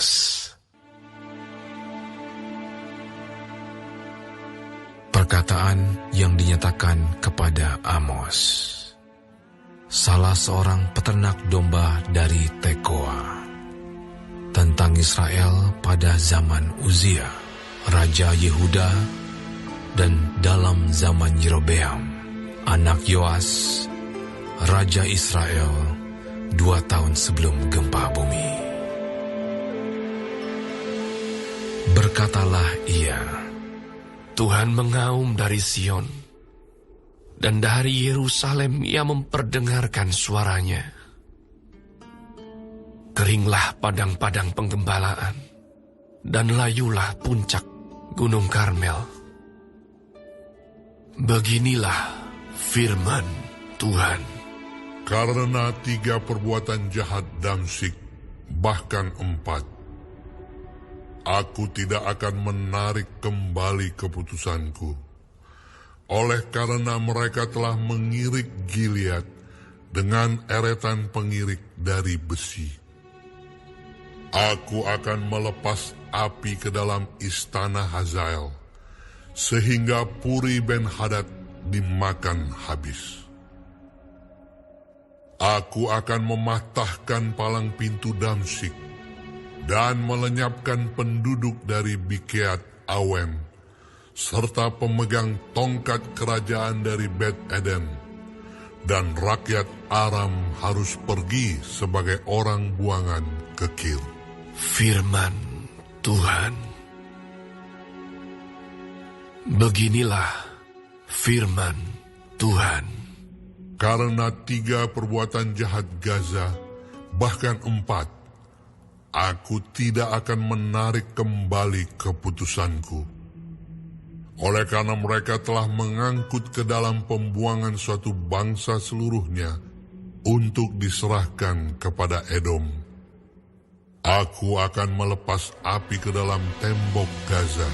Amos. Perkataan yang dinyatakan kepada Amos, salah seorang peternak domba dari Tekoa, tentang Israel pada zaman Uzia, Raja Yehuda, dan dalam zaman Yerobeam, anak Yoas, Raja Israel, 2 tahun sebelum gempa bumi. Berkatalah ia, Tuhan mengaum dari Sion, dan dari Yerusalem ia memperdengarkan suaranya. Keringlah padang-padang penggembalaan, dan layulah puncak Gunung Karmel. Beginilah firman Tuhan. Karena 3 perbuatan jahat Damsyik, bahkan 4, aku tidak akan menarik kembali keputusanku. Oleh karena mereka telah mengirik Gilead dengan eretan pengirik dari besi. Aku akan melepas api ke dalam istana Hazael, sehingga Puri Ben-Hadad dimakan habis. Aku akan mematahkan palang pintu Damsyik, dan melenyapkan penduduk dari Bikeat Awen, serta pemegang tongkat kerajaan dari Bet Eden, dan rakyat Aram harus pergi sebagai orang buangan ke Kir. Firman Tuhan. Beginilah firman Tuhan. Karena 3 perbuatan jahat Gaza, bahkan 4, aku tidak akan menarik kembali keputusanku. Oleh karena mereka telah mengangkut ke dalam pembuangan suatu bangsa seluruhnya untuk diserahkan kepada Edom, aku akan melepas api ke dalam tembok Gaza,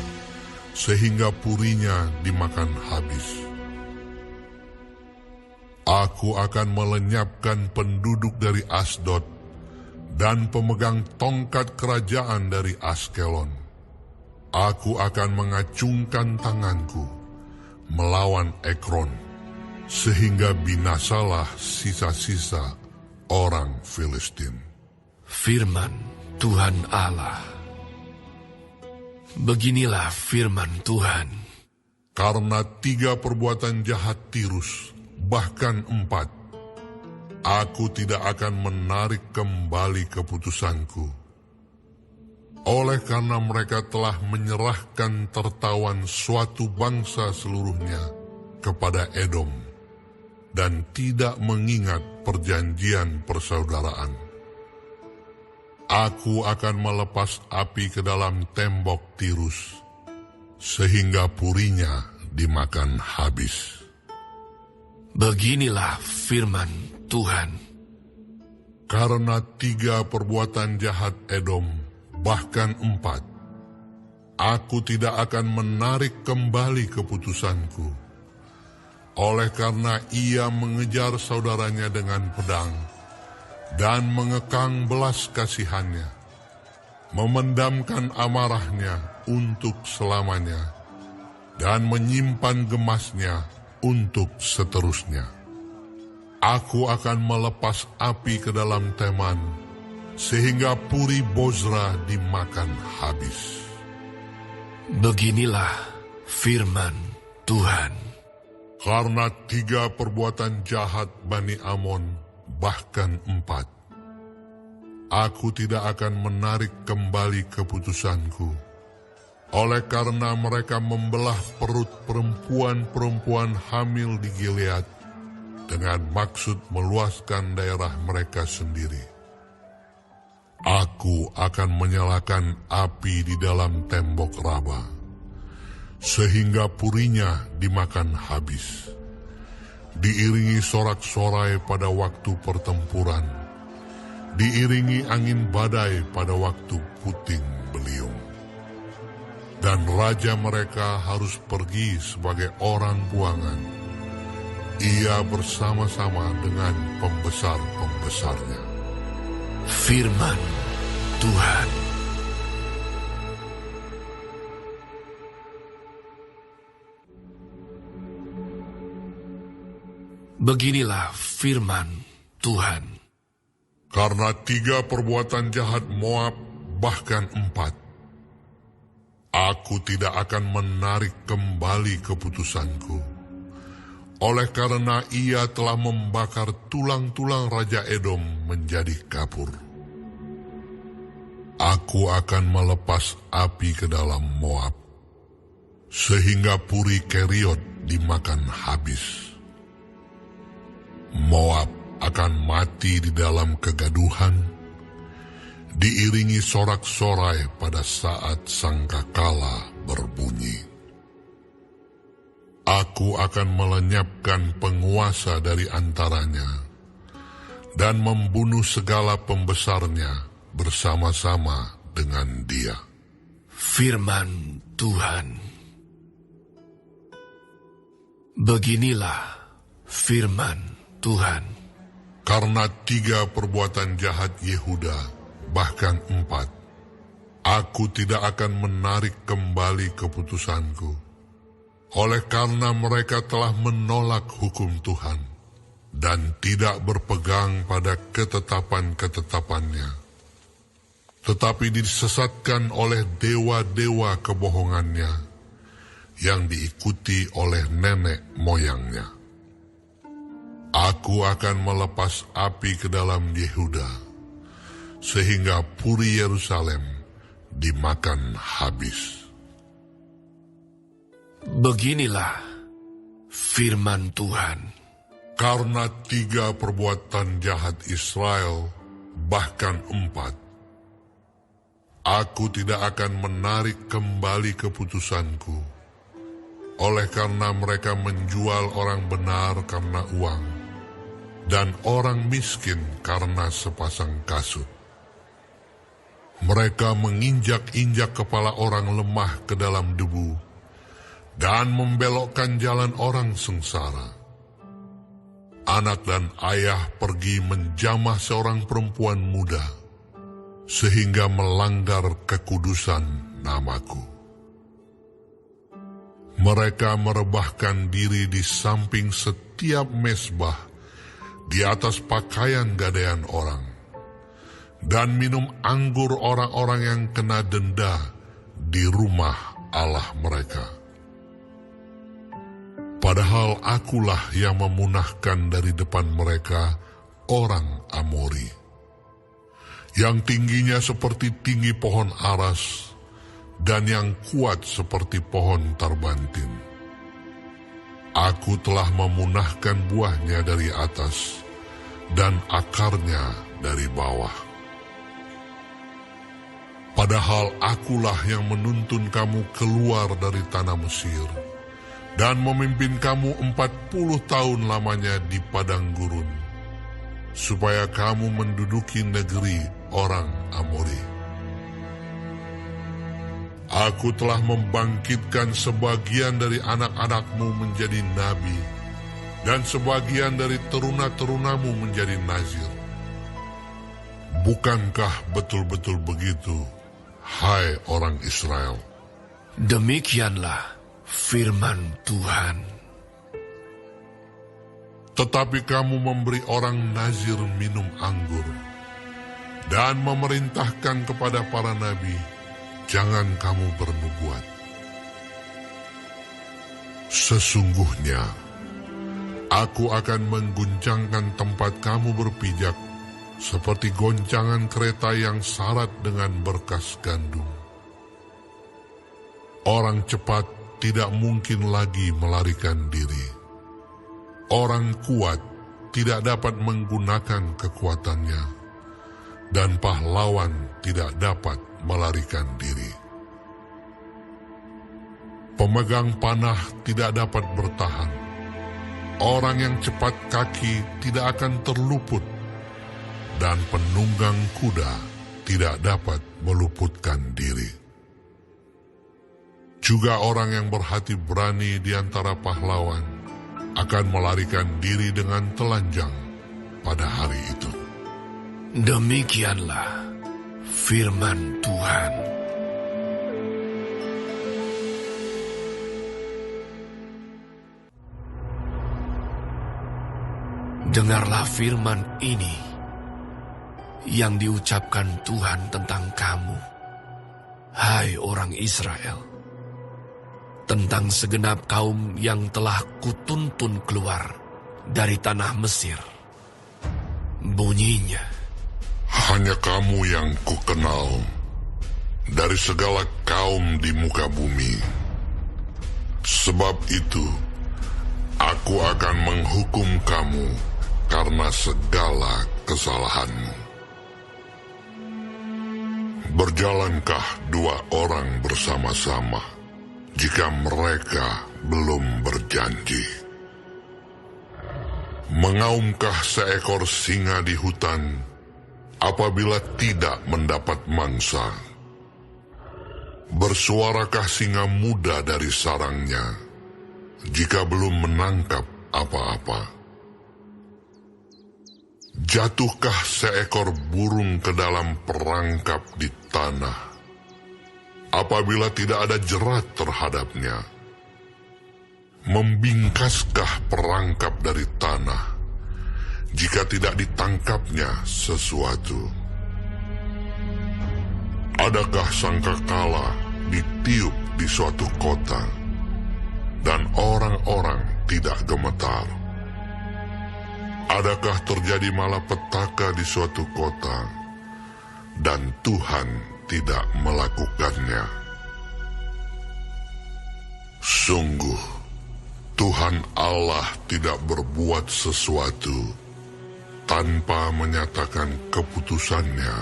sehingga purinya dimakan habis. Aku akan melenyapkan penduduk dari Asdod dan pemegang tongkat kerajaan dari Askelon. Aku akan mengacungkan tanganku melawan Ekron, sehingga binasalah sisa-sisa orang Filistin. Firman Tuhan Allah. Beginilah firman Tuhan. Karena 3 perbuatan jahat Tirus, bahkan 4, aku tidak akan menarik kembali keputusanku. Oleh karena mereka telah menyerahkan tertawan suatu bangsa seluruhnya kepada Edom, dan tidak mengingat perjanjian persaudaraan. Aku akan melepas api ke dalam tembok Tirus, sehingga purinya dimakan habis. Beginilah firman Tuhan. Karena 3 perbuatan jahat Edom, bahkan 4, aku tidak akan menarik kembali keputusanku. Oleh karena ia mengejar saudaranya dengan pedang, dan mengekang belas kasihannya, memendamkan amarahnya untuk selamanya, dan menyimpan gemasnya untuk seterusnya. Aku akan melepas api ke dalam Teman, sehingga Puri Bozra dimakan habis. Beginilah firman Tuhan. Karena 3 perbuatan jahat Bani Amon, bahkan 4, aku tidak akan menarik kembali keputusanku. Oleh karena mereka membelah perut perempuan-perempuan hamil di Gilead, dengan maksud meluaskan daerah mereka sendiri. Aku akan menyalakan api di dalam tembok Raba, sehingga purinya dimakan habis. Diiringi sorak-sorai pada waktu pertempuran, diiringi angin badai pada waktu puting beliung. Dan raja mereka harus pergi sebagai orang buangan, ia bersama-sama dengan pembesar-pembesarnya. Firman Tuhan. Beginilah firman Tuhan. Karena 3 perbuatan jahat Moab, bahkan 4, aku tidak akan menarik kembali keputusanku. Oleh karena ia telah membakar tulang-tulang Raja Edom menjadi kapur. Aku akan melepas api ke dalam Moab, sehingga Puri Keriot dimakan habis. Moab akan mati di dalam kegaduhan, diiringi sorak-sorai pada saat sangkakala berbunyi. Aku akan melenyapkan penguasa dari antaranya dan membunuh segala pembesarnya bersama-sama dengan dia. Firman Tuhan. Beginilah firman Tuhan. Karena 3 perbuatan jahat Yehuda, bahkan 4, aku tidak akan menarik kembali keputusanku. Oleh karena mereka telah menolak hukum Tuhan dan tidak berpegang pada ketetapan-ketetapannya, tetapi disesatkan oleh dewa-dewa kebohongannya yang diikuti oleh nenek moyangnya. Aku akan melepas api ke dalam Yehuda, sehingga Puri Yerusalem dimakan habis. Beginilah firman Tuhan. Karena 3 perbuatan jahat Israel, bahkan 4, aku tidak akan menarik kembali keputusanku. Oleh karena mereka menjual orang benar karena uang, dan orang miskin karena sepasang kasut. Mereka menginjak-injak kepala orang lemah ke dalam debu, dan membelokkan jalan orang sengsara. Anak dan ayah pergi menjamah seorang perempuan muda, sehingga melanggar kekudusan namaku. Mereka merebahkan diri di samping setiap mezbah, di atas pakaian gadaian orang, dan minum anggur orang-orang yang kena denda di rumah Allah mereka. Padahal akulah yang memunahkan dari depan mereka orang Amori, yang tingginya seperti tinggi pohon aras, dan yang kuat seperti pohon tarbantin. Aku telah memunahkan buahnya dari atas, dan akarnya dari bawah. Padahal akulah yang menuntun kamu keluar dari tanah Mesir, dan memimpin kamu 40 tahun lamanya di padang gurun, supaya kamu menduduki negeri orang Amori. Aku telah membangkitkan sebagian dari anak-anakmu menjadi nabi, dan sebagian dari teruna-terunamu menjadi nazir. Bukankah betul-betul begitu, hai orang Israel? Demikianlah firman Tuhan. Tetapi kamu memberi orang nazir minum anggur, dan memerintahkan kepada para nabi, jangan kamu bernubuat. Sesungguhnya, aku akan mengguncangkan tempat kamu berpijak, seperti goncangan kereta yang syarat dengan berkas gandum. Orang cepat tidak mungkin lagi melarikan diri. Orang kuat tidak dapat menggunakan kekuatannya, dan pahlawan tidak dapat melarikan diri. Pemegang panah tidak dapat bertahan. Orang yang cepat kaki tidak akan terluput, dan penunggang kuda tidak dapat meluputkan diri. Juga orang yang berhati berani di antara pahlawan akan melarikan diri dengan telanjang pada hari itu. Demikianlah firman Tuhan. Dengarlah firman ini yang diucapkan Tuhan tentang kamu, hai orang Israel, tentang segenap kaum yang telah kutuntun keluar dari tanah Mesir. Bunyinya, hanya kamu yang kukenal dari segala kaum di muka bumi. Sebab itu, aku akan menghukum kamu karena segala kesalahanmu. Berjalankah dua orang bersama-sama jika mereka belum berjanji? Mengaumkah seekor singa di hutan apabila tidak mendapat mangsa? Bersuarakah singa muda dari sarangnya jika belum menangkap apa-apa? Jatuhkah seekor burung ke dalam perangkap di tanah apabila tidak ada jerat terhadapnya? Membingkaskah perangkap dari tanah jika tidak ditangkapnya sesuatu? Adakah sangkakala ditiup di suatu kota dan orang-orang tidak gemetar? Adakah terjadi malapetaka di suatu kota dan Tuhan tidak melakukannya? Sungguh, Tuhan Allah tidak berbuat sesuatu tanpa menyatakan keputusannya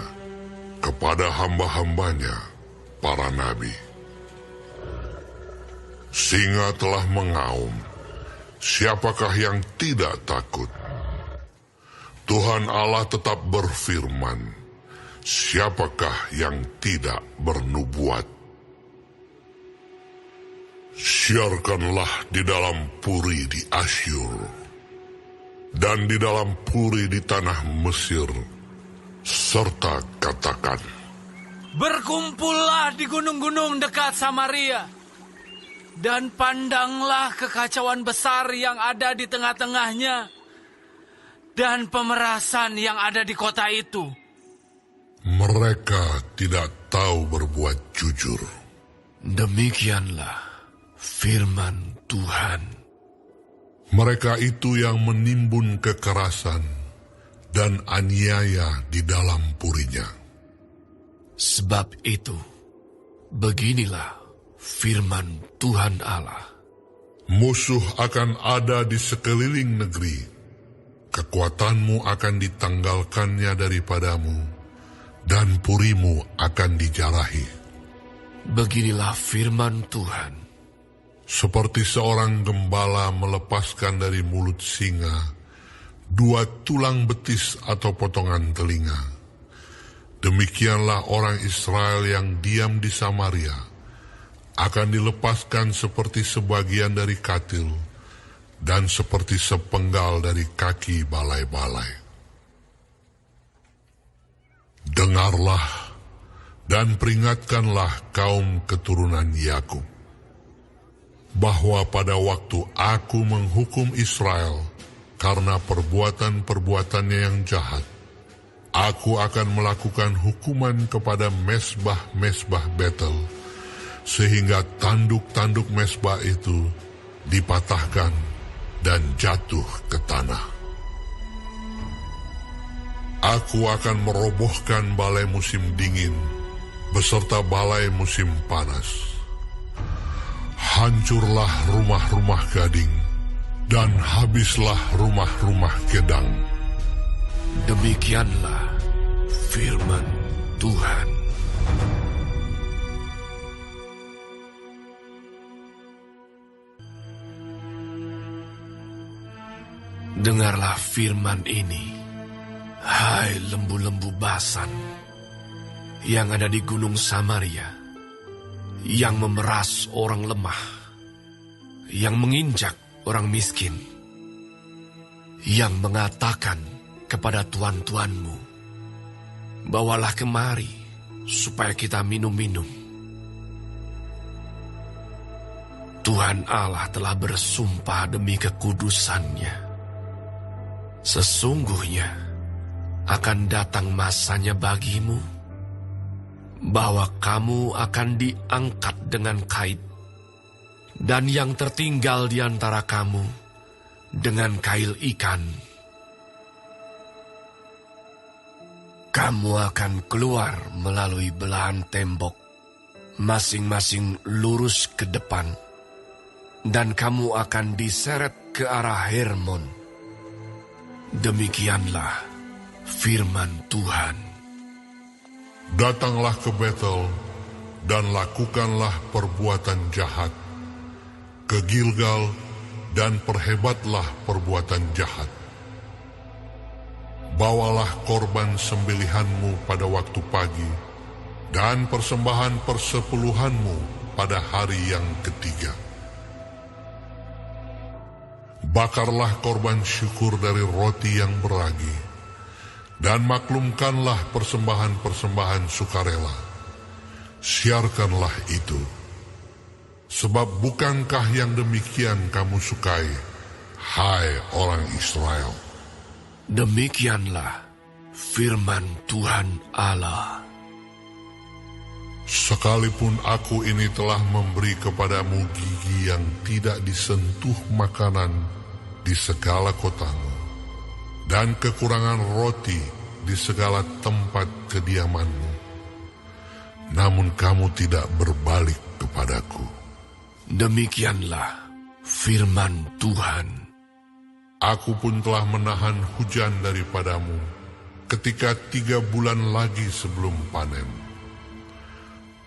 kepada hamba-hambanya, para nabi. Singa telah mengaum, siapakah yang tidak takut? Tuhan Allah tetap berfirman, siapakah yang tidak bernubuat? Siarkanlah di dalam puri di Asyur, dan di dalam puri di tanah Mesir, serta katakan, berkumpullah di gunung-gunung dekat Samaria, dan pandanglah kekacauan besar yang ada di tengah-tengahnya, dan pemerasan yang ada di kota itu. Mereka tidak tahu berbuat jujur. demikianlah firman Tuhan. Mereka itu yang menimbun kekerasan dan aniaya di dalam purinya. Sebab itu, beginilah firman Tuhan Allah. Musuh akan ada di sekeliling negeri. Kekuatanmu akan ditanggalkannya daripadamu, dan purimu akan dijarahi. Beginilah firman Tuhan. Seperti seorang gembala melepaskan dari mulut singa 2 tulang betis atau potongan telinga. Demikianlah orang Israel yang diam di Samaria akan dilepaskan seperti sebagian dari katil dan seperti sepenggal dari kaki balai-balai. Dengarlah dan peringatkanlah kaum keturunan Yakub, bahwa pada waktu aku menghukum Israel karena perbuatan-perbuatannya yang jahat, aku akan melakukan hukuman kepada mesbah-mesbah Betel, sehingga tanduk-tanduk mesbah itu dipatahkan dan jatuh ke tanah. Aku akan merobohkan balai musim dingin beserta balai musim panas. Hancurlah rumah-rumah gading dan habislah rumah-rumah kedang. Demikianlah firman Tuhan. Dengarlah firman ini, hai lembu-lembu Basan yang ada di gunung Samaria, yang memeras orang lemah, yang menginjak orang miskin, yang mengatakan kepada tuan-tuanmu, bawalah kemari supaya kita minum-minum. Tuhan Allah telah bersumpah demi kekudusannya. Sesungguhnya akan datang masanya bagimu, bahwa kamu akan diangkat dengan kait, dan yang tertinggal di antara kamu dengan kail ikan. Kamu akan keluar melalui belahan tembok, masing-masing lurus ke depan, dan kamu akan diseret ke arah Hermon. Demikianlah firman Tuhan. Datanglah ke Betel dan lakukanlah perbuatan jahat. Ke Gilgal dan perhebatlah perbuatan jahat. Bawalah korban sembelihanmu pada waktu pagi dan persembahan persepuluhanmu pada hari yang ketiga. Bakarlah korban syukur dari roti yang beragi, dan maklumkanlah persembahan-persembahan sukarela. Siarkanlah itu, sebab bukankah yang demikian kamu sukai, hai orang Israel? Demikianlah firman Tuhan Allah. Sekalipun aku ini telah memberi kepadamu gigi yang tidak disentuh makanan di segala kotamu, dan kekurangan roti di segala tempat kediamanmu, namun kamu tidak berbalik kepadaku. Demikianlah firman Tuhan. Aku pun telah menahan hujan daripadamu ketika 3 bulan lagi sebelum panen.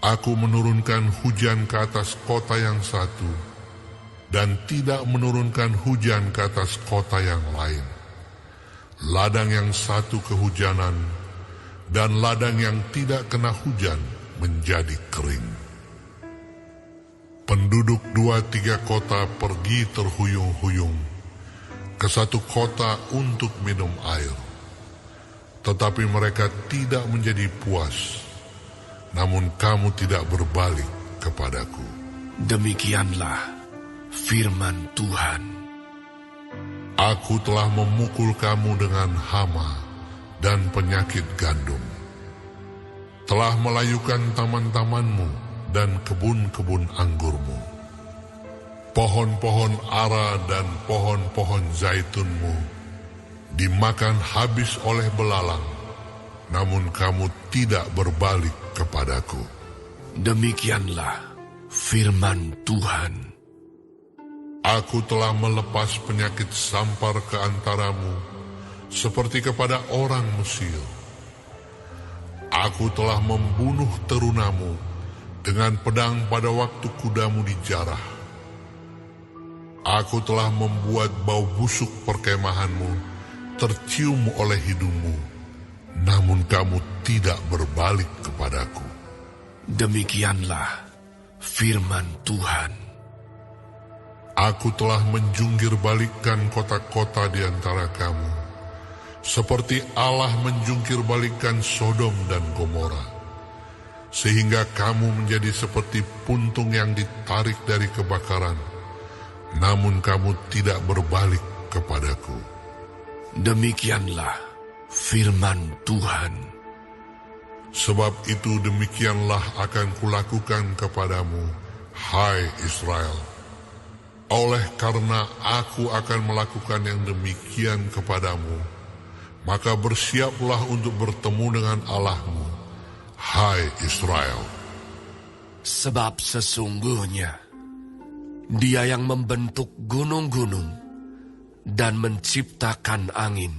Aku menurunkan hujan ke atas kota yang satu, dan tidak menurunkan hujan ke atas kota yang lain. Ladang yang satu kehujanan, dan ladang yang tidak kena hujan menjadi kering. Penduduk 2-3 kota pergi terhuyung-huyung ke satu kota untuk minum air, tetapi mereka tidak menjadi puas, namun kamu tidak berbalik kepadaku. Demikianlah firman Tuhan. Aku telah memukul kamu dengan hama dan penyakit gandum, telah melayukan taman-tamanmu dan kebun-kebun anggurmu. Pohon-pohon ara dan pohon-pohon zaitunmu dimakan habis oleh belalang, namun kamu tidak berbalik kepadaku. Demikianlah firman Tuhan. Aku telah melepas penyakit sampar ke antaramu, seperti kepada orang Mesir. Aku telah membunuh terunamu dengan pedang pada waktu kudamu dijarah. Aku telah membuat bau busuk perkemahanmu tercium oleh hidungmu, namun kamu tidak berbalik kepadaku. Demikianlah firman Tuhan. Aku telah menjungkir balikkan kota-kota di antara kamu, seperti Allah menjungkir balikkan Sodom dan Gomora, sehingga kamu menjadi seperti puntung yang ditarik dari kebakaran, namun kamu tidak berbalik kepadaku. Demikianlah firman Tuhan. Sebab itu demikianlah akan kulakukan kepadamu, hai Israel. Oleh karena aku akan melakukan yang demikian kepadamu, maka bersiaplah untuk bertemu dengan Allahmu, hai Israel. Sebab sesungguhnya Dia yang membentuk gunung-gunung dan menciptakan angin,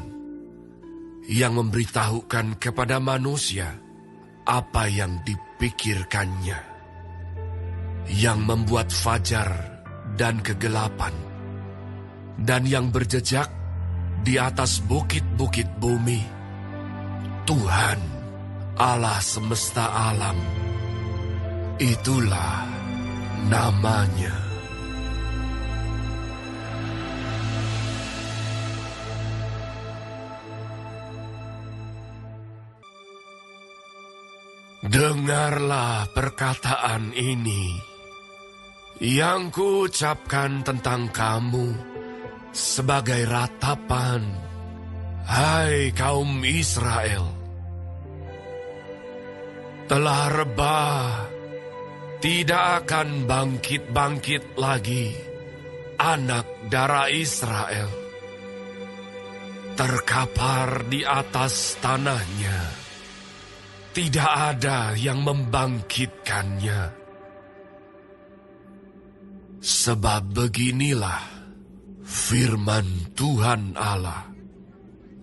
yang memberitahukan kepada manusia apa yang dipikirkannya, yang membuat fajar dan kegelapan, dan yang berjejak di atas bukit-bukit bumi. Tuhan, Allah semesta alam, itulah namanya. Dengarlah perkataan ini yang kuucapkan tentang kamu sebagai ratapan Hai kaum Israel, telah rebah, tidak akan bangkit-bangkit lagi anak darah Israel. Terkapar di atas tanahnya, tidak ada yang membangkitkannya. Sebab beginilah firman Tuhan Allah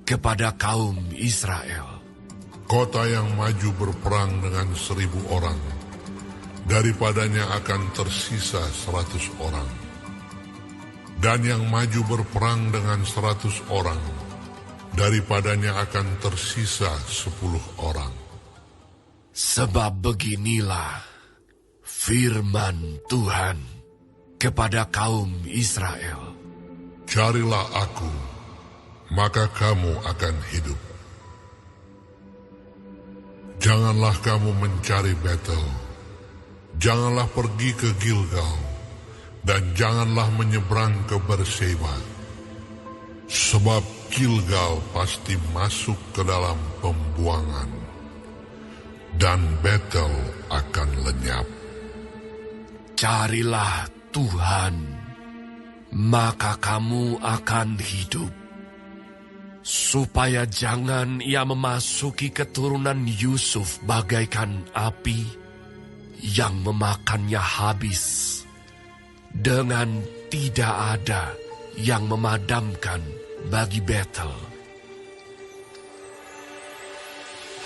kepada kaum Israel. Kota yang maju berperang dengan 1.000 orang, daripadanya akan tersisa 100 orang. Dan yang maju berperang dengan 100 orang, daripadanya akan tersisa 10 orang. Sebab beginilah firman Tuhan kepada kaum Israel. Carilah aku, maka kamu akan hidup. Janganlah kamu mencari Betel, janganlah pergi ke Gilgal, dan janganlah menyeberang ke Berseba. Sebab Gilgal pasti masuk ke dalam pembuangan, dan Betel akan lenyap. Carilah Tuhan, maka kamu akan hidup, supaya jangan ia memasuki keturunan Yusuf bagaikan api yang memakannya habis, dengan tidak ada yang memadamkan bagi Betel.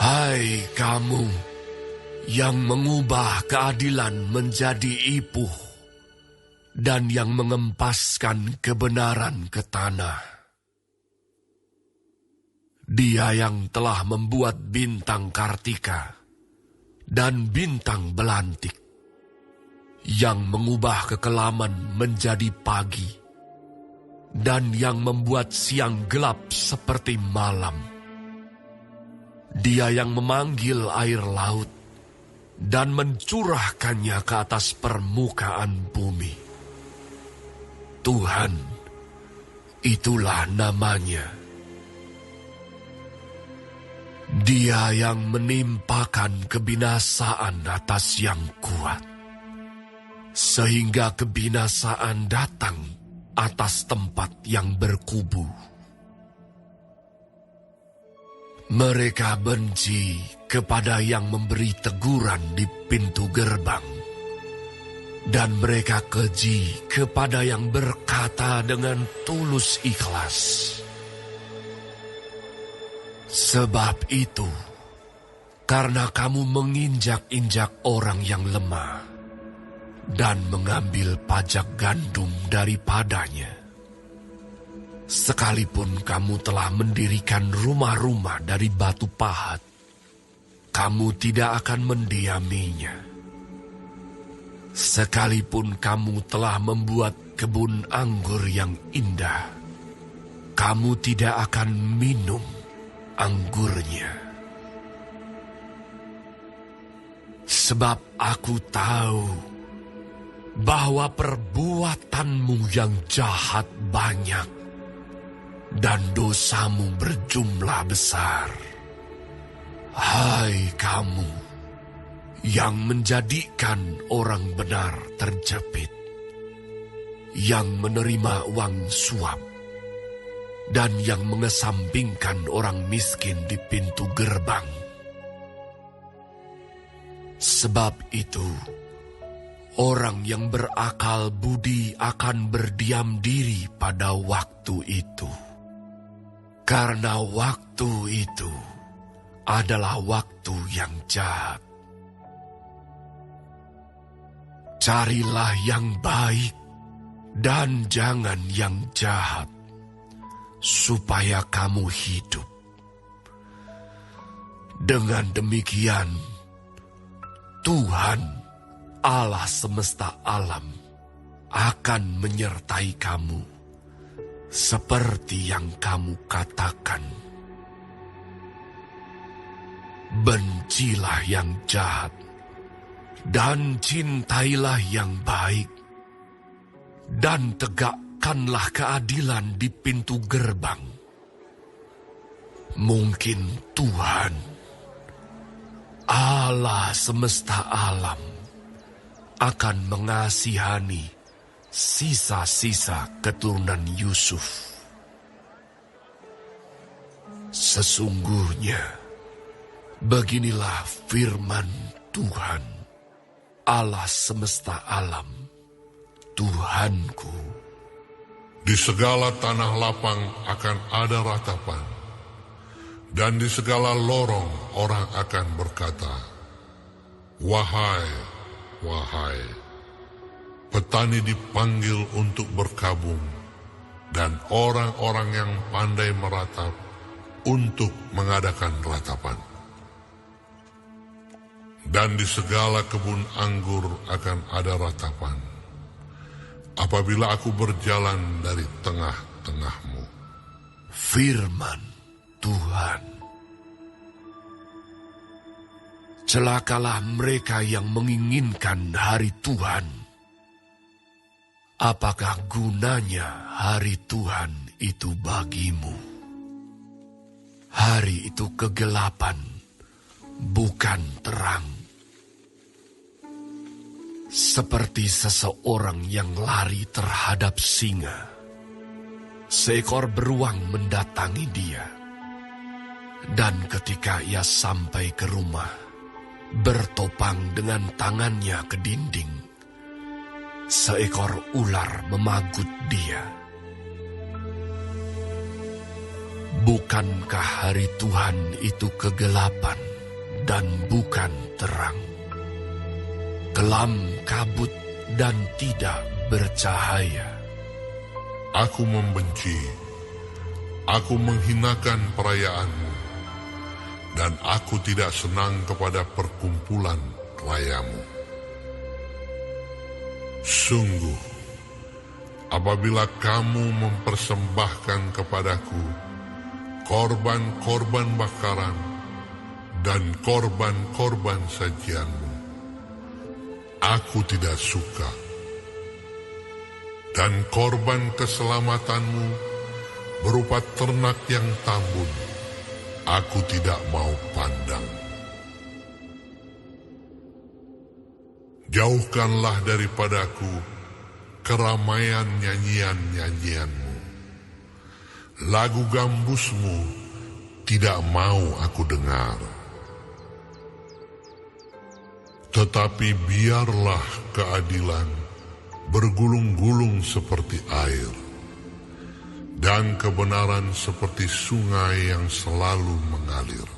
Hai kamu yang mengubah keadilan menjadi ipuh dan yang mengempaskan kebenaran ke tanah. Dia yang telah membuat bintang Kartika dan bintang belantik, yang mengubah kekelaman menjadi pagi, dan yang membuat siang gelap seperti malam. Dia yang memanggil air laut dan mencurahkannya ke atas permukaan bumi. Tuhan, itulah namanya. Dia yang menimpakan kebinasaan atas yang kuat, sehingga kebinasaan datang atas tempat yang berkubu. Mereka benci kepada yang memberi teguran di pintu gerbang, dan mereka keji kepada yang berkata dengan tulus ikhlas. Sebab itu, karena kamu menginjak-injak orang yang lemah dan mengambil pajak gandum daripadanya, sekalipun kamu telah mendirikan rumah-rumah dari batu pahat, kamu tidak akan mendiaminya. Sekalipun kamu telah membuat kebun anggur yang indah, kamu tidak akan minum anggurnya. Sebab aku tahu bahwa perbuatanmu yang jahat banyak dan dosamu berjumlah besar. Hai kamu yang menjadikan orang benar terjepit, yang menerima uang suap, dan yang mengesampingkan orang miskin di pintu gerbang. Sebab itu, orang yang berakal budi akan berdiam diri pada waktu itu. Karena waktu itu adalah waktu yang jahat. Carilah yang baik dan jangan yang jahat, supaya kamu hidup. Dengan demikian, Tuhan Allah semesta alam akan menyertai kamu seperti yang kamu katakan. Bencilah yang jahat dan cintailah yang baik, dan tegakkanlah keadilan di pintu gerbang. Mungkin Tuhan, Allah semesta alam, akan mengasihani sisa-sisa keturunan Yusuf. Sesungguhnya, beginilah firman Tuhan, Allah semesta alam, Tuhanku. Di segala tanah lapang akan ada ratapan, dan di segala lorong orang akan berkata, "Wahai, wahai." Petani dipanggil untuk berkabung, dan orang-orang yang pandai meratap untuk mengadakan ratapan. Dan di segala kebun anggur akan ada ratapan, apabila aku berjalan dari tengah-tengahmu. Firman Tuhan. Celakalah mereka yang menginginkan hari Tuhan. Apakah gunanya hari Tuhan itu bagimu? Hari itu kegelapan, bukan terang. Seperti seseorang yang lari terhadap singa. Seekor beruang mendatangi dia. Dan ketika ia sampai ke rumah, bertopang dengan tangannya ke dinding, seekor ular memagut dia. Bukankah hari Tuhan itu kegelapan dan bukan terang? Kelam kabut dan tidak bercahaya. Aku membenci, aku menghinakan perayaanmu, dan aku tidak senang kepada perkumpulan rayamu. Sungguh, apabila kamu mempersembahkan kepadaku korban-korban bakaran dan korban-korban sajianmu, aku tidak suka. Dan korban keselamatanmu berupa ternak yang tambun, aku tidak mau pandang. Jauhkanlah daripadaku keramaian nyanyian-nyanyianmu. Lagu gambusmu tidak mau aku dengar. Tetapi biarlah keadilan bergulung-gulung seperti air, dan kebenaran seperti sungai yang selalu mengalir.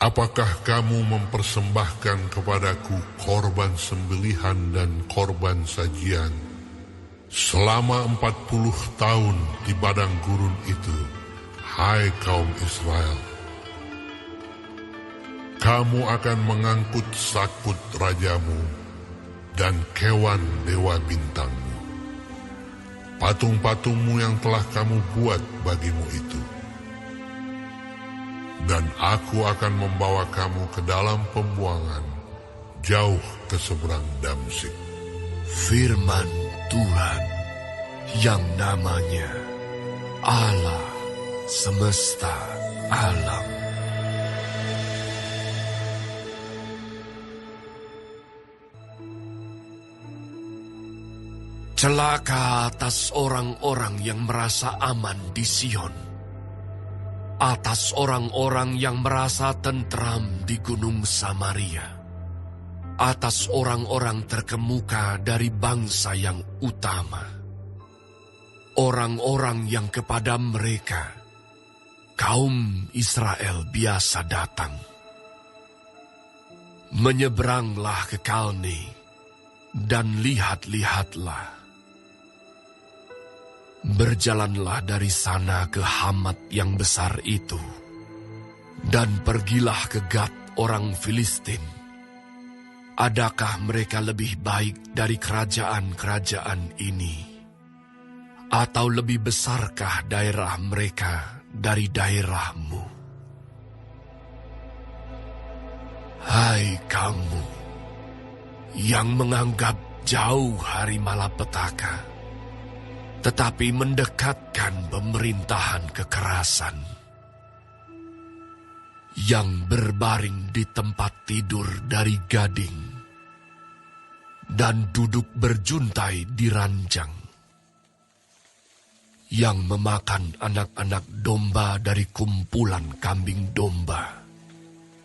Apakah kamu mempersembahkan kepadaku korban sembelihan dan korban sajian selama 40 tahun di padang gurun itu, hai kaum Israel? Kamu akan mengangkut sakut rajamu dan kewan dewa bintangmu, patung-patungmu yang telah kamu buat bagimu itu. Dan aku akan membawa kamu ke dalam pembuangan, jauh ke seberang Damsyik. Firman Tuhan yang namanya Allah semesta alam. Celaka atas orang-orang yang merasa aman di Sion, atas orang-orang yang merasa tentram di Gunung Samaria, atas orang-orang terkemuka dari bangsa yang utama, orang-orang yang kepada mereka kaum Israel biasa datang. Menyeberanglah ke Kalne dan lihat-lihatlah. Berjalanlah dari sana ke Hamat yang besar itu, dan pergilah ke Gat orang Filistin. Adakah mereka lebih baik dari kerajaan-kerajaan ini? Atau lebih besarkah daerah mereka dari daerahmu? Hai kamu yang menganggap jauh hari malapetaka, tetapi mendekatkan pemerintahan kekerasan yang berbaring di tempat tidur dari gading dan duduk berjuntai di ranjang, yang memakan anak-anak domba dari kumpulan kambing domba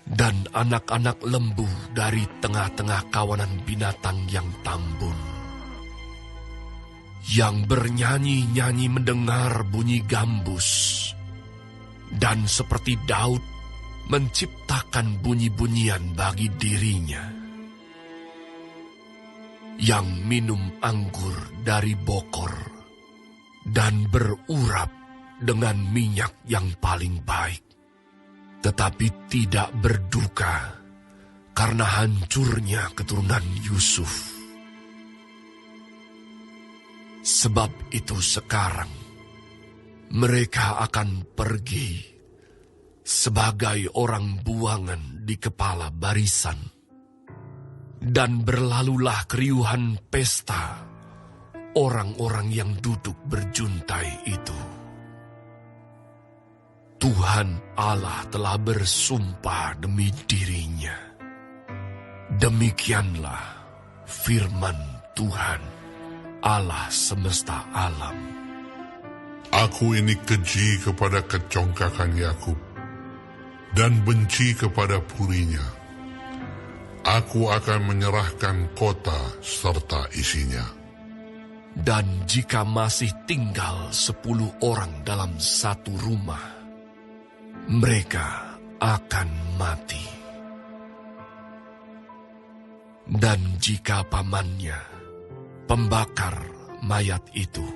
dan anak-anak lembu dari tengah-tengah kawanan binatang yang tambun, yang bernyanyi-nyanyi mendengar bunyi gambus, dan seperti Daud menciptakan bunyi-bunyian bagi dirinya, yang minum anggur dari bokor dan berurap dengan minyak yang paling baik, tetapi tidak berduka karena hancurnya keturunan Yusuf. Sebab itu sekarang mereka akan pergi sebagai orang buangan di kepala barisan, dan berlalulah keriuhan pesta orang-orang yang duduk berjuntai itu. Tuhan Allah telah bersumpah demi dirinya. Demikianlah firman Tuhan, Allah semesta alam. Aku ini keji kepada kecongkakan Yakub dan benci kepada purinya. Aku akan menyerahkan kota serta isinya. Dan jika masih tinggal 10 orang dalam satu rumah, mereka akan mati. Dan jika pamannya, pembakar mayat itu,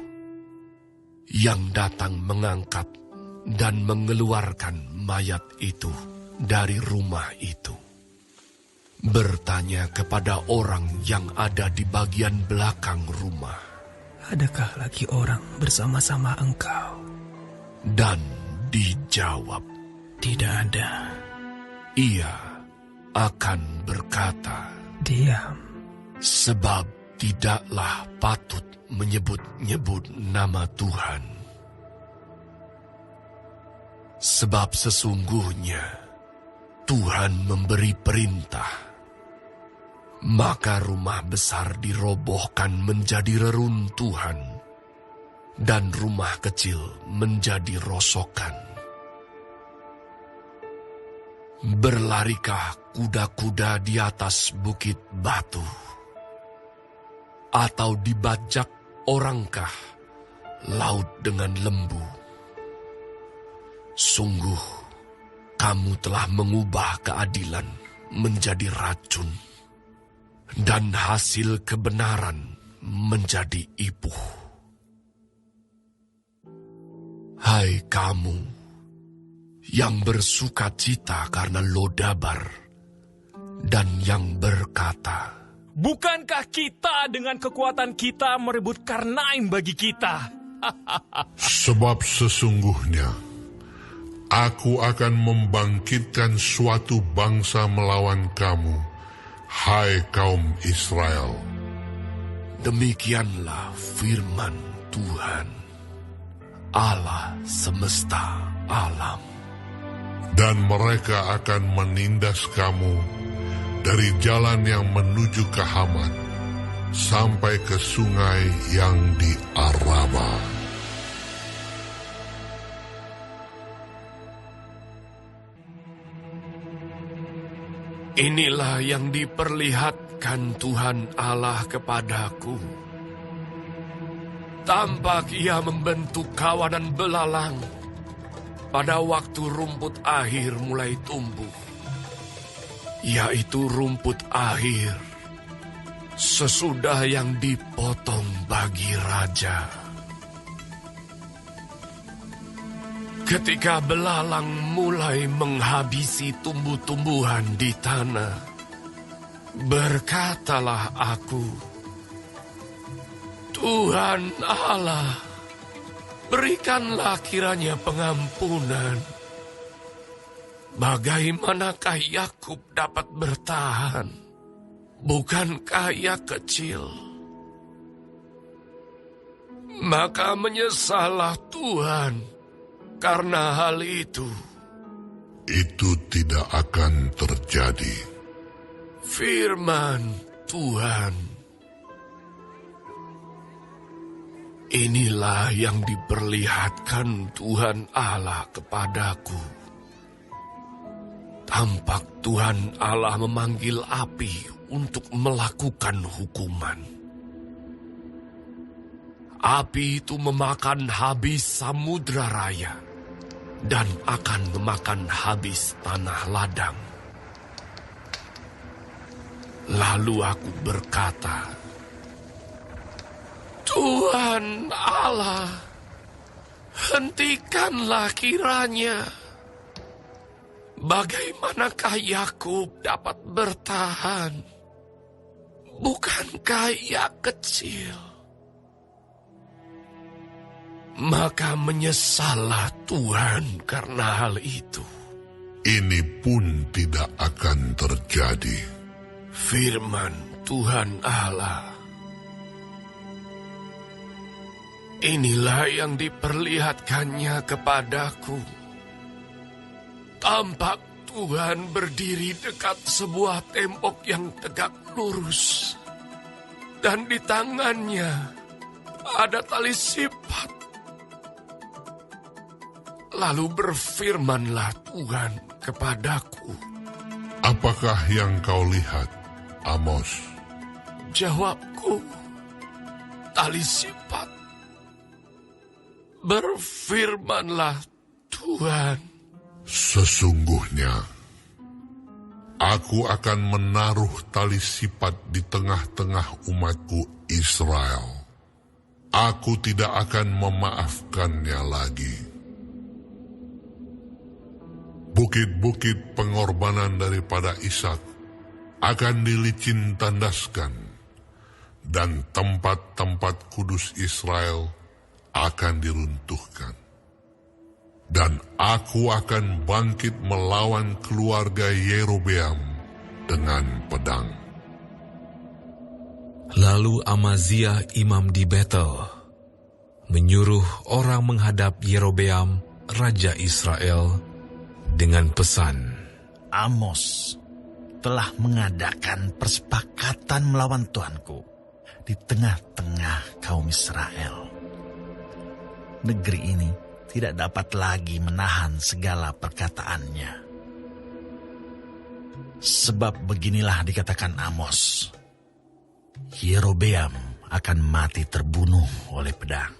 yang datang mengangkat dan mengeluarkan mayat itu dari rumah itu, bertanya kepada orang yang ada di bagian belakang rumah, adakah lagi orang bersama-sama engkau? Dan dijawab, tidak ada. Ia akan berkata, diam. sebab tidaklah patut menyebut-nyebut nama Tuhan. Sebab sesungguhnya Tuhan memberi perintah, maka rumah besar dirobohkan menjadi reruntuhan, dan rumah kecil menjadi rosokan. Berlarikah kuda-kuda di atas bukit batu? Atau dibajak orangkah laut dengan lembu? Sungguh, kamu telah mengubah keadilan menjadi racun, dan hasil kebenaran menjadi ipuh. Hai kamu yang bersuka cita karena Lodabar, dan yang berkata, bukankah kita dengan kekuatan kita merebut Karnaim bagi kita? Sebab sesungguhnya aku akan membangkitkan suatu bangsa melawan kamu, hai kaum Israel. Demikianlah firman Tuhan, Allah semesta alam. Dan mereka akan menindas kamu dari jalan yang menuju ke Hamat sampai ke sungai yang di Araba. Inilah yang diperlihatkan Tuhan Allah kepadaku. Tampak ia membentuk kawanan belalang pada waktu rumput akhir mulai tumbuh, yaitu rumput akhir sesudah yang dipotong bagi raja. Ketika belalang mulai menghabisi tumbuh-tumbuhan di tanah, berkatalah aku, Tuhan Allah, berikanlah kiranya pengampunan. Bagaimanakah Yakub dapat bertahan? Bukankah ia kecil? Maka menyesallah Tuhan karena hal itu. Itu tidak akan terjadi. Firman Tuhan. Inilah yang diperlihatkan Tuhan Allah kepadaku. Tampak Tuhan Allah memanggil api untuk melakukan hukuman. Api itu memakan habis samudra raya dan akan memakan habis tanah ladang. Lalu aku berkata, Tuhan Allah, hentikanlah kiranya. Bagaimanakah Yakub dapat bertahan? Bukankah ia kecil? Maka menyesallah Tuhan karena hal itu. Ini pun tidak akan terjadi. Firman Tuhan Allah. Inilah yang diperlihatkannya kepadaku. Tampak Tuhan berdiri dekat sebuah tembok yang tegak lurus. Dan di tangannya ada tali sipat. Lalu berfirmanlah Tuhan kepadaku. Apakah yang kau lihat, Amos? Jawabku, tali sipat. Berfirmanlah Tuhan. Sesungguhnya, aku akan menaruh tali sipat di tengah-tengah umatku Israel. Aku tidak akan memaafkannya lagi. Bukit-bukit pengorbanan daripada Ishak akan dilicin tandaskan, dan tempat-tempat kudus Israel akan diruntuhkan. Dan aku akan bangkit melawan keluarga Yerobeam dengan pedang. Lalu Amaziah imam di Betel menyuruh orang menghadap Yerobeam, raja Israel, dengan pesan, Amos telah mengadakan persepakatan melawan Tuanku di tengah-tengah kaum Israel. Negeri ini tidak dapat lagi menahan segala perkataannya. Sebab beginilah dikatakan Amos, Yerobeam akan mati terbunuh oleh pedang,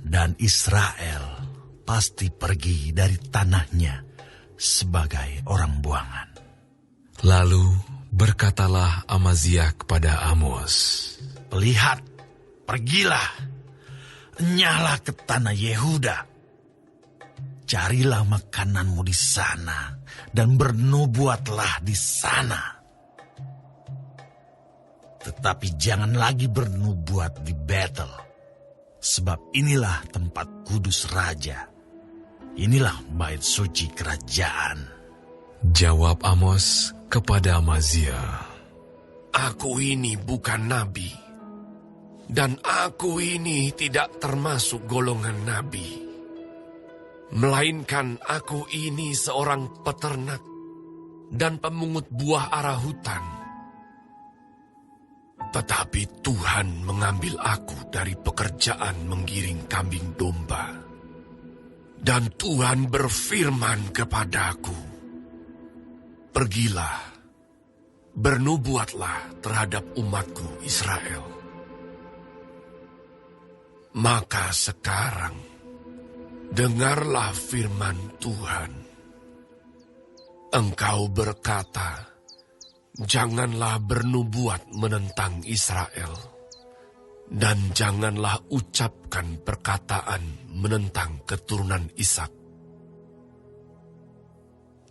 dan Israel pasti pergi dari tanahnya sebagai orang buangan. Lalu berkatalah Amaziah kepada Amos, Lihat, pergilah, enyahlah ke tanah Yehuda. Carilah makananmu di sana dan bernubuatlah di sana. Tetapi jangan lagi bernubuat di Betel, sebab inilah tempat kudus raja. Inilah bait suci kerajaan. Jawab Amos kepada Amaziah, Aku ini bukan nabi, dan aku ini tidak termasuk golongan nabi. Melainkan aku ini seorang peternak dan pemungut buah ara hutan. Tetapi Tuhan mengambil aku dari pekerjaan menggiring kambing domba. Dan Tuhan berfirman kepadaku, Pergilah, bernubuatlah terhadap umatku Israel. Maka sekarang, dengarlah firman Tuhan. Engkau berkata, janganlah bernubuat menentang Israel, dan janganlah ucapkan perkataan menentang keturunan Ishak.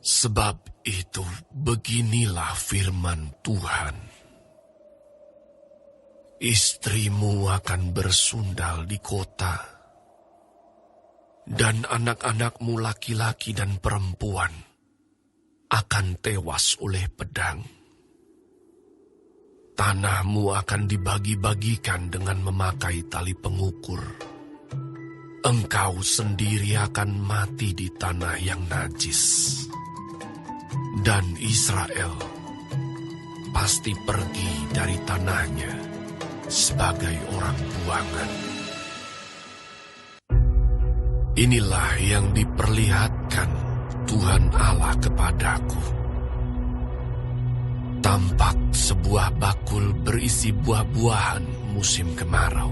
Sebab itu beginilah firman Tuhan. Istrimu akan bersundal di kota, dan anak-anakmu laki-laki dan perempuan akan tewas oleh pedang. Tanahmu akan dibagi-bagikan dengan memakai tali pengukur. Engkau sendiri akan mati di tanah yang najis. Dan Israel pasti pergi dari tanahnya sebagai orang buangan. Inilah yang diperlihatkan Tuhan Allah kepadaku. Tampak sebuah bakul berisi buah-buahan musim kemarau.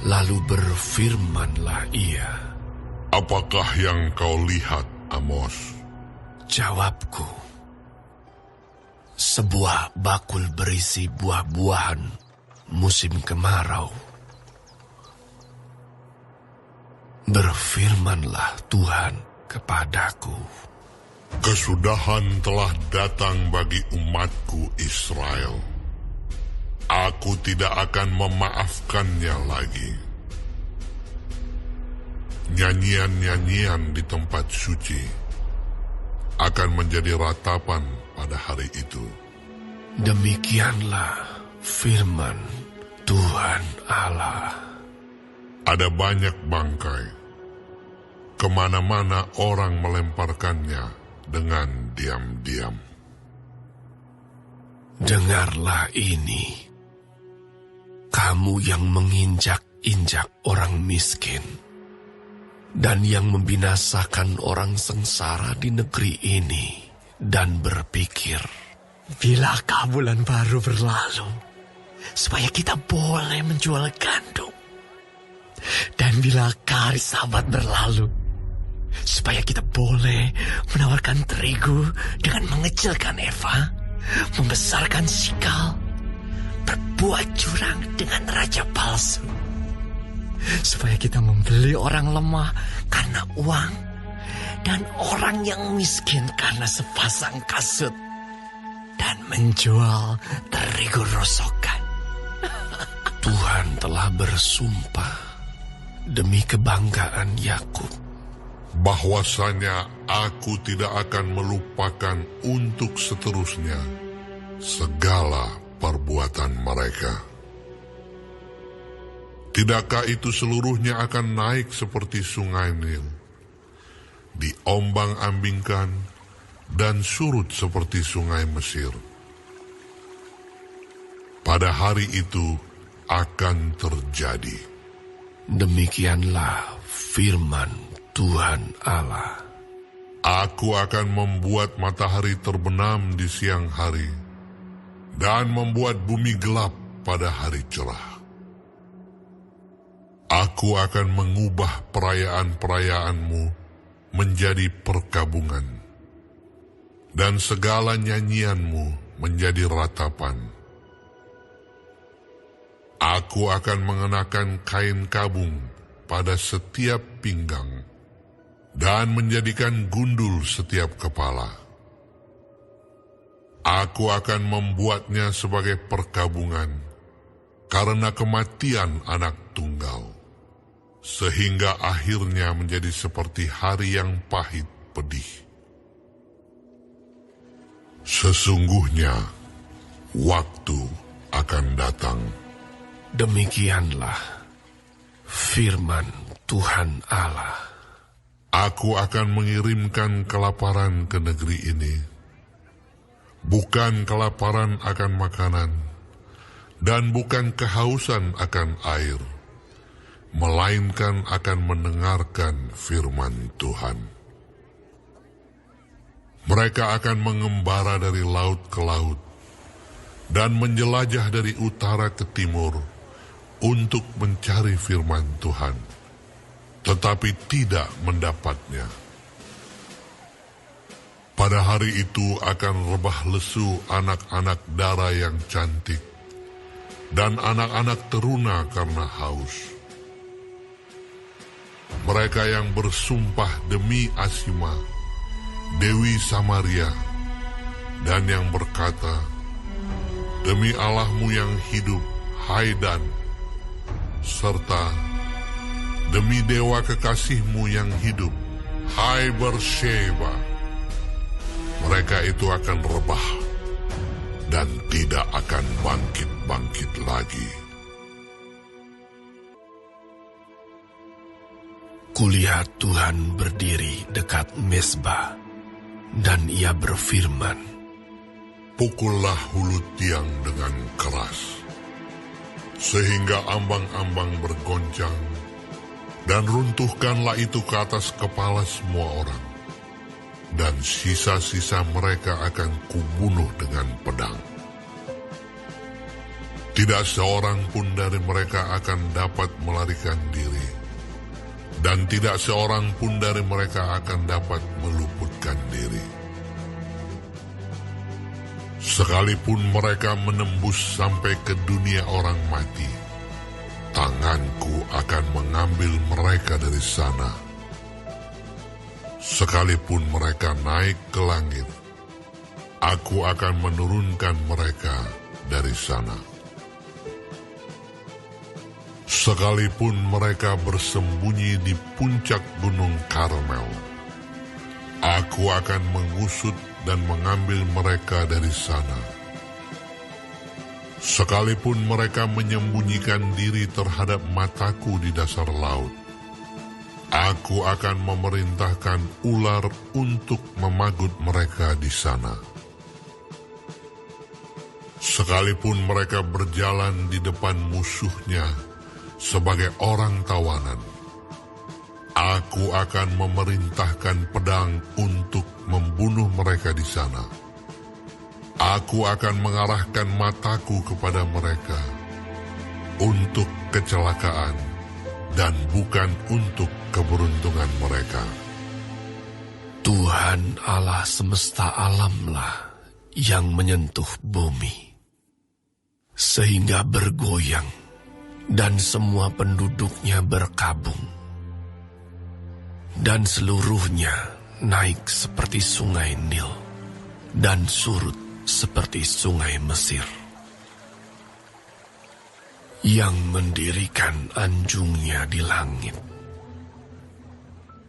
Lalu berfirmanlah ia, Apakah yang kau lihat, Amos? Jawabku, sebuah bakul berisi buah-buahan musim kemarau. Berfirmanlah Tuhan kepadaku, Kesudahan telah datang bagi umatku Israel. Aku tidak akan memaafkannya lagi. Nyanyian-nyanyian di tempat suci akan menjadi ratapan pada hari itu. Demikianlah firman Tuhan Allah. Ada banyak bangkai. Kemana-mana orang melemparkannya dengan diam-diam. Dengarlah ini, kamu yang menginjak-injak orang miskin dan yang membinasakan orang sengsara di negeri ini dan berpikir, Bilakah bulan baru berlalu, supaya kita boleh menjual gandum? Dan bilakah hari Sabat berlalu, supaya kita boleh menawarkan terigu dengan mengecilkan eva, membesarkan sikal, berbuat curang dengan raja palsu, supaya kita membeli orang lemah karena uang dan orang yang miskin karena sepasang kasut, dan menjual terigu rosokan. Tuhan telah bersumpah demi kebanggaan Yakub, bahwasanya aku tidak akan melupakan untuk seterusnya segala perbuatan mereka. Tidakkah itu seluruhnya akan naik seperti sungai Nil, diombang-ambingkan dan surut seperti sungai Mesir? Pada hari itu akan terjadi. Demikianlah firman Tuhan Allah. Aku akan membuat matahari terbenam di siang hari dan membuat bumi gelap pada hari cerah. Aku akan mengubah perayaan-perayaanmu menjadi perkabungan dan segala nyanyianmu menjadi ratapan. Aku akan mengenakan kain kabung pada setiap pinggang dan menjadikan gundul setiap kepala. Aku akan membuatnya sebagai perkabungan karena kematian anak tunggal, sehingga akhirnya menjadi seperti hari yang pahit pedih. Sesungguhnya waktu akan datang. Demikianlah firman Tuhan Allah. Aku akan mengirimkan kelaparan ke negeri ini, bukan kelaparan akan makanan, dan bukan kehausan akan air, melainkan akan mendengarkan firman Tuhan. Mereka akan mengembara dari laut ke laut, dan menjelajah dari utara ke timur, untuk mencari firman Tuhan, tetapi tidak mendapatnya. Pada hari itu akan rebah lesu anak-anak dara yang cantik, dan anak-anak teruna karena haus. Mereka yang bersumpah demi Asima, Dewi Samaria, dan yang berkata, Demi Allahmu yang hidup, hai Dan, serta demi dewa kekasihmu yang hidup, hai Bersheba. Mereka itu akan rebah dan tidak akan bangkit-bangkit lagi. Kulihat Tuhan berdiri dekat mezbah, dan ia berfirman, Pukullah hulu tiang dengan keras, sehingga ambang-ambang bergoncang, dan runtuhkanlah itu ke atas kepala semua orang, dan sisa-sisa mereka akan kubunuh dengan pedang. Tidak seorang pun dari mereka akan dapat melarikan diri, dan tidak seorang pun dari mereka akan dapat meluputkan diri. Sekalipun mereka menembus sampai ke dunia orang mati, tanganku akan mengambil mereka dari sana. Sekalipun mereka naik ke langit, aku akan menurunkan mereka dari sana. Sekalipun mereka bersembunyi di puncak gunung Karmel, aku akan mengusut dan mengambil mereka dari sana. Sekalipun mereka menyembunyikan diri terhadap mataku di dasar laut, aku akan memerintahkan ular untuk memagut mereka di sana. Sekalipun mereka berjalan di depan musuhnya sebagai orang tawanan, aku akan memerintahkan pedang untuk membunuh mereka di sana. Aku akan mengarahkan mataku kepada mereka untuk kecelakaan dan bukan untuk keberuntungan mereka. Tuhan Allah semesta alamlah yang menyentuh bumi, sehingga bergoyang dan semua penduduknya berkabung, dan seluruhnya naik seperti sungai Nil, dan surut seperti sungai Mesir, yang mendirikan anjungnya di langit,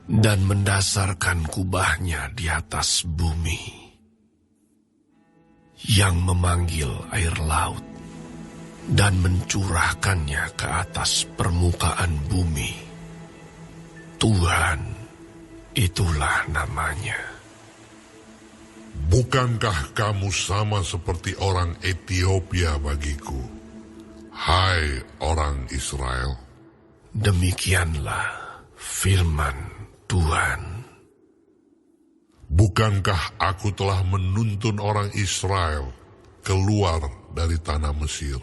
dan mendasarkan kubahnya di atas bumi, yang memanggil air laut, dan mencurahkannya ke atas permukaan bumi. Tuhan, itulah namanya. Bukankah kamu sama seperti orang Ethiopia bagiku, hai orang Israel? Demikianlah firman Tuhan. Bukankah aku telah menuntun orang Israel keluar dari tanah Mesir,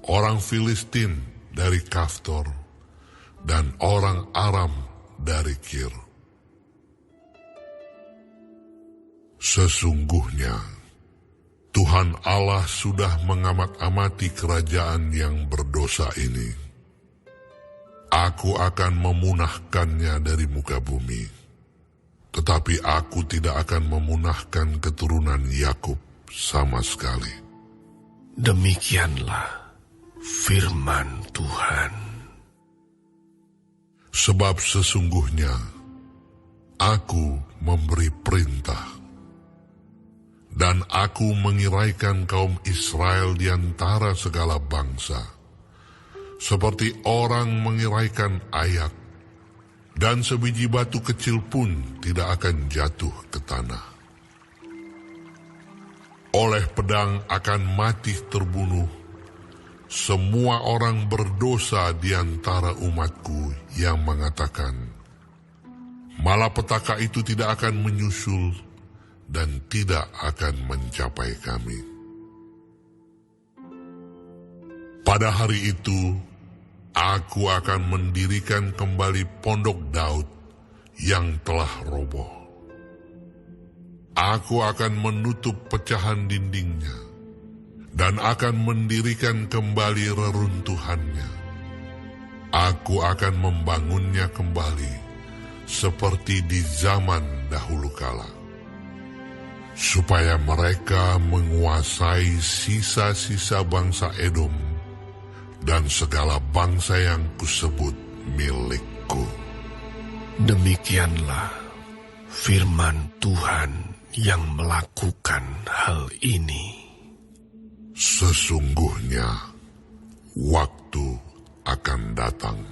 orang Filistin dari Kaftor, dan orang Aram dari Kir? Sesungguhnya Tuhan Allah sudah mengamat-amati kerajaan yang berdosa ini. Aku akan memunahkannya dari muka bumi, tetapi aku tidak akan memunahkan keturunan Yakub sama sekali. Demikianlah firman Tuhan. Sebab sesungguhnya aku memberi perintah, dan aku mengiraikan kaum Israel di antara segala bangsa, seperti orang mengiraikan ayak, dan sebiji batu kecil pun tidak akan jatuh ke tanah. Oleh pedang akan mati terbunuh semua orang berdosa di antara umatku yang mengatakan, malapetaka itu tidak akan menyusul dan tidak akan mencapai kami. Pada hari itu, aku akan mendirikan kembali pondok Daud yang telah roboh. Aku akan menutup pecahan dindingnya dan akan mendirikan kembali reruntuhannya. Aku akan membangunnya kembali seperti di zaman dahulu kala, supaya mereka menguasai sisa-sisa bangsa Edom dan segala bangsa yang kusebut milikku. Demikianlah firman Tuhan yang melakukan hal ini. Sesungguhnya waktu akan datang.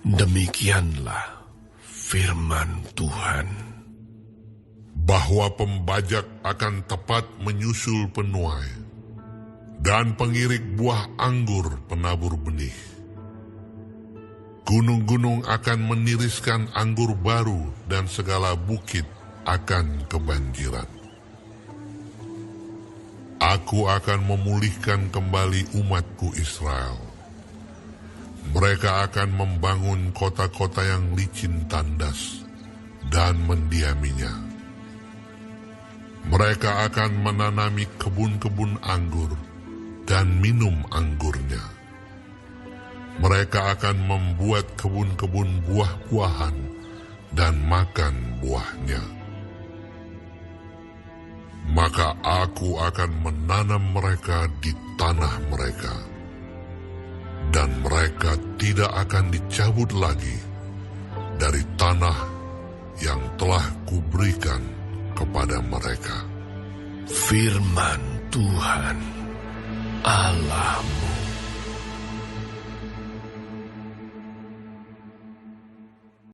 Demikianlah firman Tuhan. Bahwa pembajak akan tepat menyusul penuai, dan pengirik buah anggur penabur benih. Gunung-gunung akan meniriskan anggur baru, dan segala bukit akan kebanjiran. Aku akan memulihkan kembali umatku Israel. Mereka akan membangun kota-kota yang licin tandas dan mendiaminya. Mereka akan menanami kebun-kebun anggur dan minum anggurnya. Mereka akan membuat kebun-kebun buah-buahan dan makan buahnya. Maka aku akan menanam mereka di tanah mereka, dan mereka tidak akan dicabut lagi dari tanah yang telah kuberikan kepada mereka. Firman Tuhan Allah